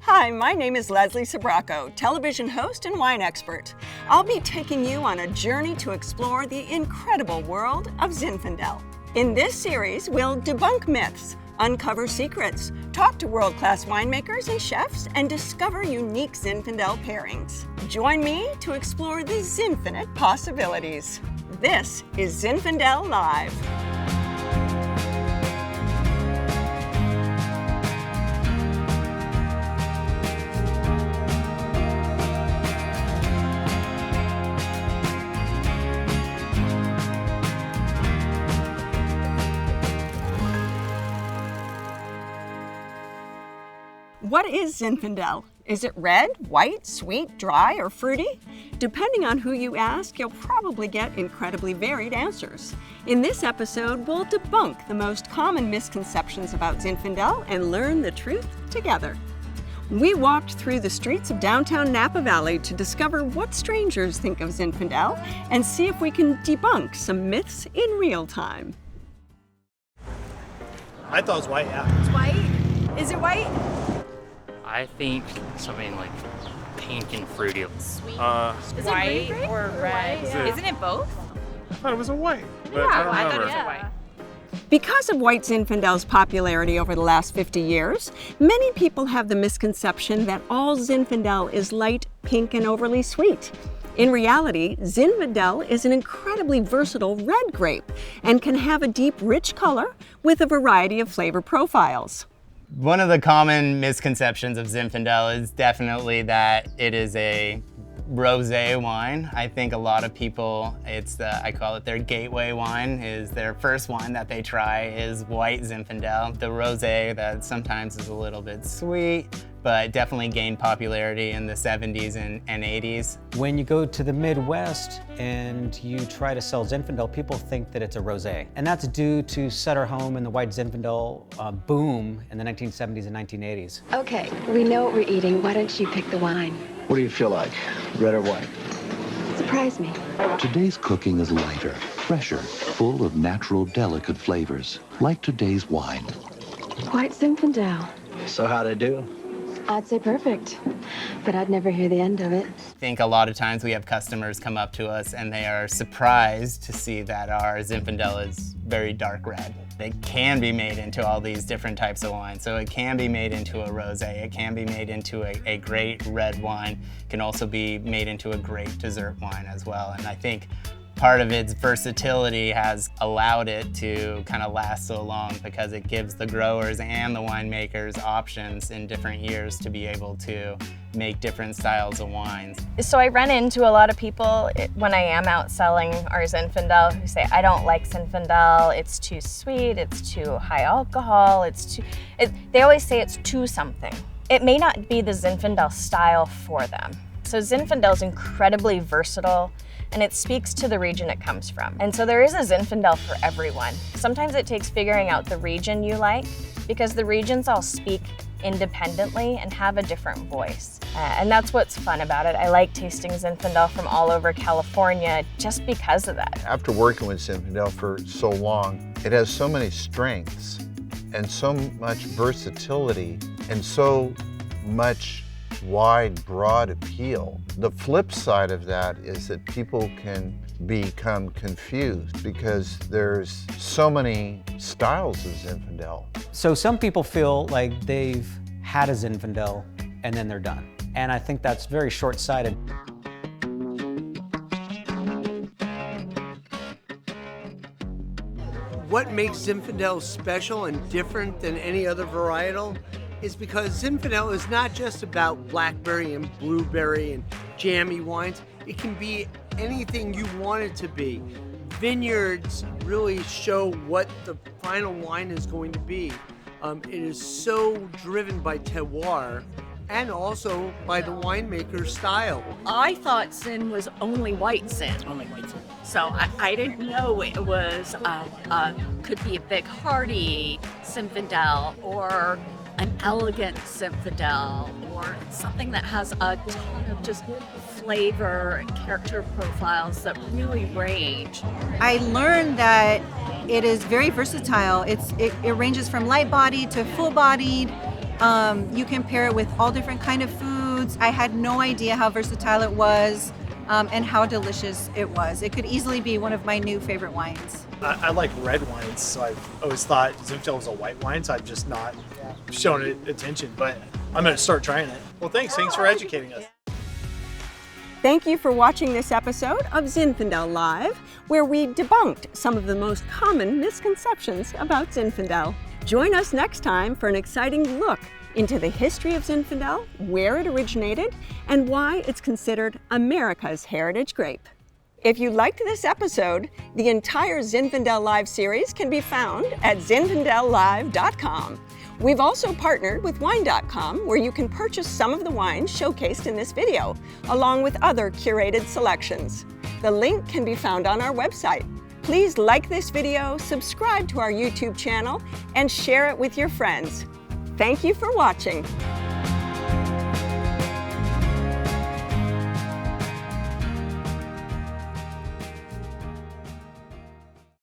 Hi, my name is Leslie Sabraco, television host and wine expert. I'll be taking you on a journey to explore the incredible world of Zinfandel. In this series, we'll debunk myths, uncover secrets, talk to world-class winemakers and chefs, and discover unique Zinfandel pairings. Join me to explore the Zinfinite possibilities. This is Zinfandel Live. What is Zinfandel? Is it red, white, sweet, dry, or fruity? Depending on who you ask, you'll probably get incredibly varied answers. In this episode, we'll debunk the most common misconceptions about Zinfandel and learn the truth together. We walked through the streets of downtown Napa Valley to discover what strangers think of Zinfandel and see if we can debunk some myths in real time. I thought it was white, yeah. It's white? Is it white? I think something like pink and fruity. Sweet. Is it white or red? Yeah. Isn't it both? I thought it was a white. But Yeah, I don't I thought it remember. was a white. Because of white Zinfandel's popularity over the last 50 years, many people have the misconception that all Zinfandel is light, pink, and overly sweet. In reality, Zinfandel is an incredibly versatile red grape and can have a deep, rich color with a variety of flavor profiles. One of the common misconceptions of Zinfandel is definitely that it is a rosé wine. I think a lot of people, I call it their gateway wine, is their first wine that they try is white Zinfandel. The rosé that sometimes is a little bit sweet, but definitely gained popularity in the 70s and 80s. When you go to the Midwest and you try to sell Zinfandel, people think that it's a rosé. And that's due to Sutter Home and the white Zinfandel boom in the 1970s and 1980s. Okay, we know what we're eating. Why don't you pick the wine? What do you feel like, red or white? Surprise me. Today's cooking is lighter, fresher, full of natural, delicate flavors, like today's wine. White Zinfandel. So how'd I do? I'd say perfect, but I'd never hear the end of it. I think a lot of times we have customers come up to us and they are surprised to see that our Zinfandel is very dark red. It can be made into all these different types of wine. So it can be made into a rosé, it can be made into a great red wine, it can also be made into a great dessert wine as well. And I think part of its versatility has allowed it to kind of last so long because it gives the growers and the winemakers options in different years to be able to make different styles of wines. So I run into a lot of people when I am out selling our Zinfandel who say, I don't like Zinfandel, it's too sweet, it's too high alcohol, they always say it's too something. It may not be the Zinfandel style for them. So Zinfandel is incredibly versatile, and it speaks to the region it comes from. And so there is a Zinfandel for everyone. Sometimes it takes figuring out the region you like, because the regions all speak independently and have a different voice. And that's what's fun about it. I like tasting Zinfandel from all over California just because of that. After working with Zinfandel for so long, it has so many strengths and so much versatility and so much wide, broad appeal. The flip side of that is that people can become confused because there's so many styles of Zinfandel. So some people feel like they've had a Zinfandel and then they're done. And I think that's very short-sighted. What makes Zinfandel special and different than any other varietal is because Zinfandel is not just about blackberry and blueberry and jammy wines. It can be anything you want it to be. Vineyards really show what the final wine is going to be. It is so driven by terroir and also by the winemaker style. I thought Zin was only white Zin. Only white Zin. So I didn't know it was, could be a big hearty Zinfandel or an elegant Zinfandel or something that has a ton of just flavor and character profiles that really range. I learned that it is very versatile. It ranges from light-bodied to full-bodied You can pair it with all different kind of foods. I had no idea how versatile it was and how delicious it was. It could easily be one of my new favorite wines. I like red wines, so I've always thought Zinfandel was a white wine, so I've just not shown it attention, but I'm going to start trying it. Well, thanks for educating us. Thank you for watching this episode of Zinfandel Live, where we debunked some of the most common misconceptions about Zinfandel. Join us next time for an exciting look into the history of Zinfandel, where it originated, and why it's considered America's heritage grape. If you liked this episode, the entire Zinfandel Live series can be found at zinfandellive.com. We've also partnered with wine.com, where you can purchase some of the wines showcased in this video, along with other curated selections. The link can be found on our website. Please like this video, subscribe to our YouTube channel, and share it with your friends. Thank you for watching.